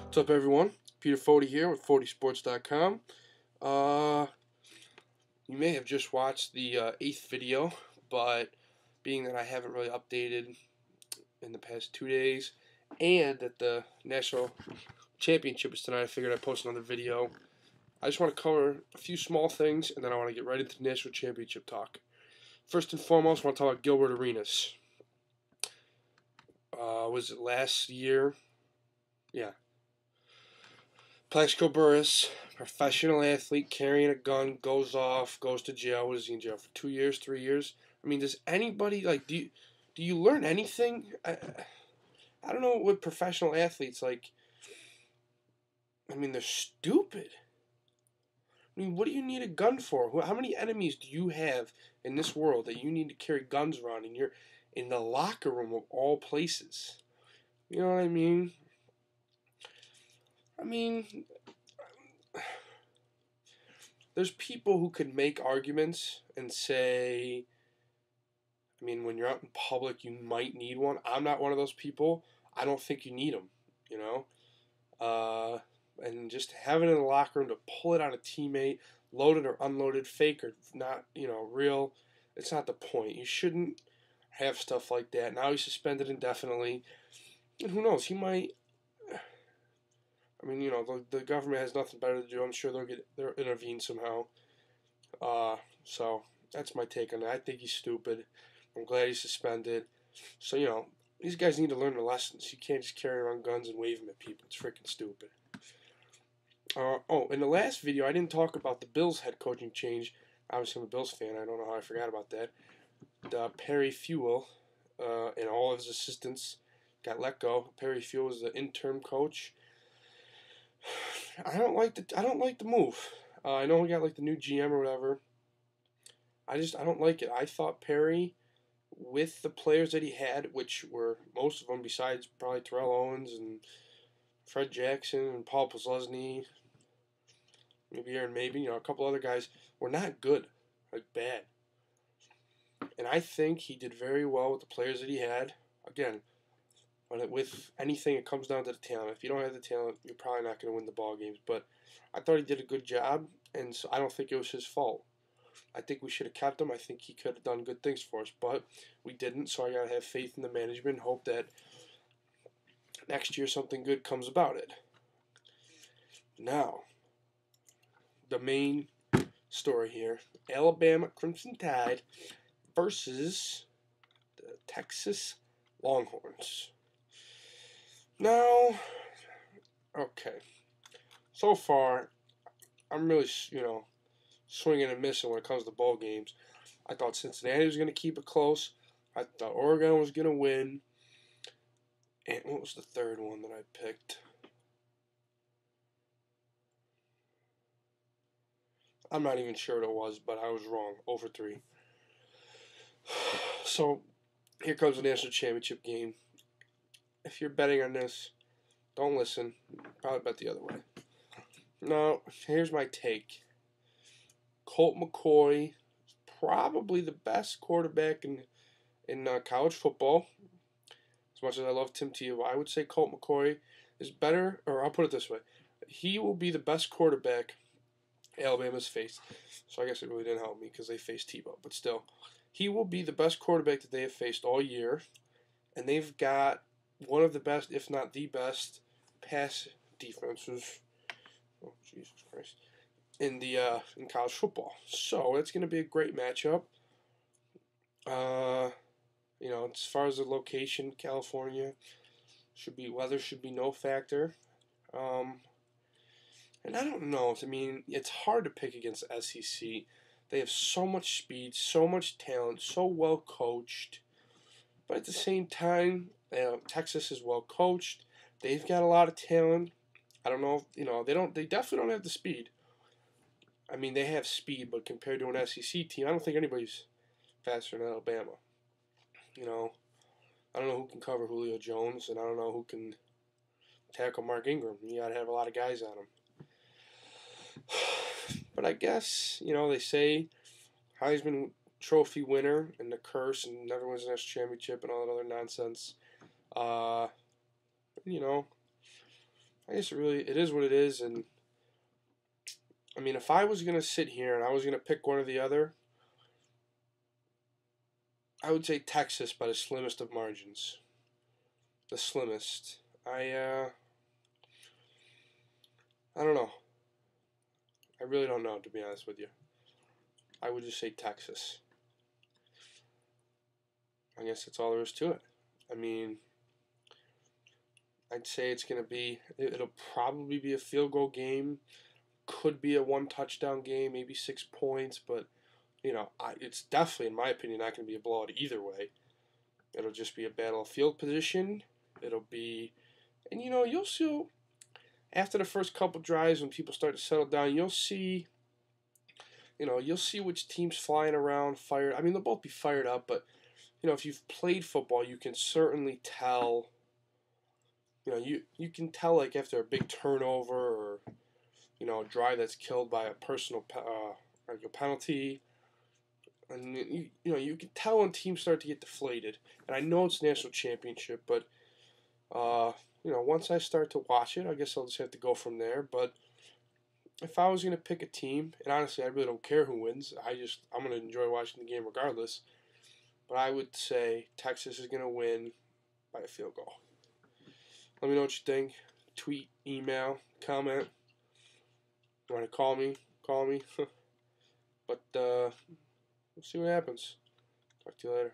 What's up, everyone? Peter Fody here with FodySports.com. You may have just watched the 8th video, but being that I haven't really updated in the past 2 days, and that the National Championship is tonight, I figured I'd post another video. I just want to cover a few small things, and then I want to get right into the National Championship talk. First and foremost, I want to talk about Gilbert Arenas. Was it last year? Yeah. Plaxico Burress, professional athlete, carrying a gun, goes off, goes to jail. What is he in jail for? 2 years, 3 years? I mean, does anybody, like, do you learn anything? I don't know with professional athletes, like, I mean, they're stupid. I mean, what do you need a gun for? How many enemies do you have in this world that you need to carry guns around, and you're in the locker room of all places? You know what I mean? There's people who could make arguments and say, I mean, when you're out in public, you might need one. I'm not one of those people. I don't think you need them, you know? And just having it in the locker room to pull it on a teammate, loaded or unloaded, fake or not, you know, real, it's not the point. You shouldn't have stuff like that. Now he's suspended indefinitely. And who knows, he might... I mean, you know, the government has nothing better to do. I'm sure they'll intervene somehow. So that's my take on it. I think he's stupid. I'm glad he's suspended. So, you know, these guys need to learn the lessons. You can't just carry around guns and wave them at people. It's freaking stupid. In the last video, I didn't talk about the Bills head coaching change. Obviously, I'm a Bills fan. I don't know how I forgot about that. Perry Fewell and all of his assistants got let go. Perry Fewell was the interim coach. I don't like the move. I know we got like the new GM or whatever. I don't like it. I thought Perry, with the players that he had, which were most of them besides probably Terrell Owens and Fred Jackson and Paul Posluszny, maybe Aaron Maben, you know, a couple other guys, were not good, like bad. And I think he did very well with the players that he had. Again, with anything, it comes down to the talent. If you don't have the talent, you're probably not going to win the ball games. But I thought he did a good job, and so I don't think it was his fault. I think we should have kept him. I think he could have done good things for us, but we didn't. So I got to have faith in the management and hope that next year something good comes about it. Now, the main story here: Alabama Crimson Tide versus the Texas Longhorns. Now, okay, so far, I'm really, you know, swinging and missing when it comes to ball games. I thought Cincinnati was going to keep it close. I thought Oregon was going to win. And what was the third one that I picked? I'm not even sure what it was, but I was wrong. Over 3. So, here comes the National Championship game. If you're betting on this, don't listen. Probably bet the other way. Now, here's my take. Colt McCoy is probably the best quarterback in college football. As much as I love Tim Tebow, I would say Colt McCoy is better, or I'll put it this way. He will be the best quarterback Alabama's faced. So I guess it really didn't help me because they faced Tebow. But still, he will be the best quarterback that they have faced all year. And they've got one of the best, if not the best, pass defenses. Oh, Jesus Christ. In college football. So it's going to be a great matchup. You know, as far as the location, California, weather should be no factor. And I don't know. I mean, it's hard to pick against the SEC. They have so much speed, so much talent, so well coached. But at the same time, you know, Texas is well coached. They've got a lot of talent. I don't know if, you know, they definitely don't have the speed. I mean, they have speed, but compared to an SEC team, I don't think anybody's faster than Alabama. You know, I don't know who can cover Julio Jones, and I don't know who can tackle Mark Ingram. You got to have a lot of guys on him. But I guess, you know, they say Heisman Trophy winner and the curse and never wins the national championship and all that other nonsense. You know, I guess it is what it is. And I mean, if I was gonna sit here and I was gonna pick one or the other, I would say Texas by the slimmest of margins. The slimmest. I don't know. I really don't know, to be honest with you. I would just say Texas. I guess that's all there is to it. I mean, I'd say it's going to be, it'll probably be a field goal game. Could be a one touchdown game, maybe 6 points, but, it's definitely, in my opinion, not going to be a blowout either way. It'll just be a battle of field position. It'll be, and you'll see, after the first couple drives, when people start to settle down, you'll see which team's flying around, fired. I mean, they'll both be fired up, but, if you've played football, you can certainly tell. You can tell, like, after a big turnover or a drive that's killed by a personal like a penalty, and you can tell when teams start to get deflated. And I know it's national championship, but once I start to watch it, I guess I'll just have to go from there. But if I was gonna pick a team, and honestly, I really don't care who wins. I'm gonna enjoy watching the game regardless. But I would say Texas is gonna win by a field goal. Let me know what you think. Tweet, email, comment. You want to call me? Call me. But we'll see what happens. Talk to you later.